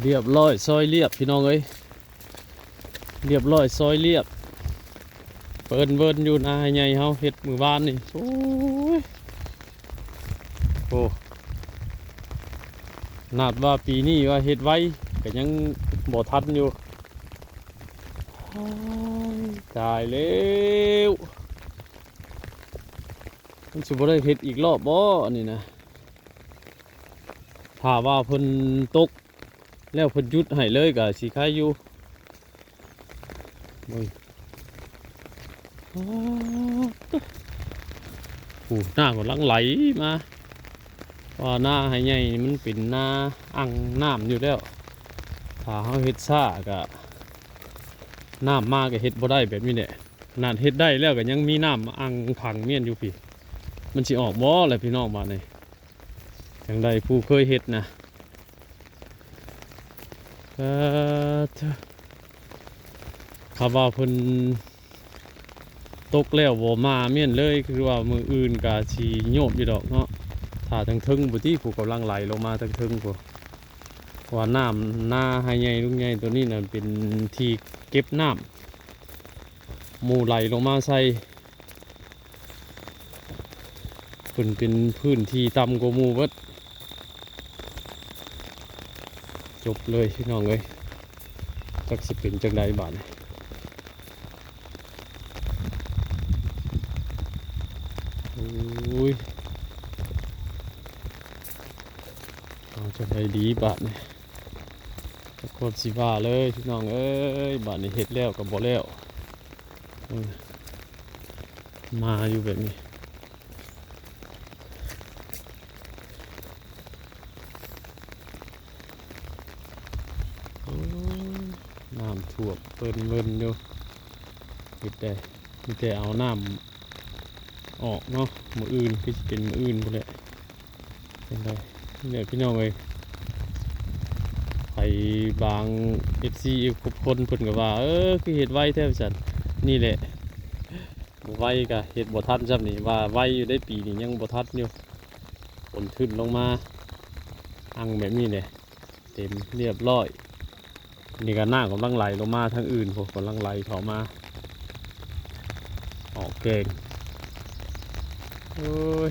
เรียบร้อยซอยเรียบพี่น้องเอ้ยเรียบร้อยซอยเรียบเปิ้นเวินอยู่นาใหญ่เฮาเฮ็ดมือบ้านนี่โอ้ยโอ้นาดว่าปีนี้ว่าเฮ็ดไว้ก็ยังบ่ทันอยู่ตายแล้วมันสิบ่ได้เฮ็ดอีกรอบบ่อันนี้นะถ้าว่าเพิ่นตกแล้วเพิ่นหยุดให้เลยก็สิคายอยู่มึงโอ้หน้ากำลังไหลมาว่าหน้าให้ใหญ่มันเป็นหน้าอ่างน้ำอยู่แล้วถ้าเขาเฮ็ดซ่าก็น้ำมากก็เฮ็ดบ่ได้แบบนี้แหละนานเฮ็ดได้แล้วก็ยังมีน้ำอ่างขังเมียนอยู่พี่มันสิออกบ่อะไรพี่น้องบ้านนี่จังใดผู้เคยเฮ็ดนะข้าว่าเพิ่นตกแล้วบ่มาเมียนเลยคือว่ามืออื่นก็สิโยบอยู่ดอกเนาะถ้าทั้งทึงบุที่ผู้กำลังไหลลงมาทั้งทึงผู้ว่าน้ำหน้าให้ใหญ่ลุงใหญ่ตัวนี้น่ะเป็นที่เก็บน้ำหมู่ไหลลงมาใส่เป็นพื้นที่ต่ำกว่าหมู่เบิดจบเลยพี่น้องเอ้ยจักสิเป็นจังใดบาดนี้โอ้ยเอาจังใดดีบาดนี้โคตรสิว่าเลยพี่น้องเอ้ยบาดนี้เฮ็ดแล้วก็บ่แล้วมาอยู่แบบนี้น้ำท่วมเปิ้นเวินอยู่มีแต่เอาน้ำออกเนาะมืออื่นคือเป็นมืออื่นหมดเลยเป็นไรเนี่ยพี่น้องเลยไปบางFC อีกคนเพิ่นก็ว่าคือเฮ็ดไว้แท้จันนี่แหละบ่ไว้ก็เฮ็ดบ่ทันซ้ำนี่ว่าไว้อยู่ได้ปีนี้ยังบ่ทันอยู่ฝนขึ้นลงมาอังแบบนี้เนี่ยเต็มเรียบร้อยนี่ก็น้ำกำลังไหลลงมาทางอื่นพวกกำลังไหลเข้ามาออกเก่งโอ้ย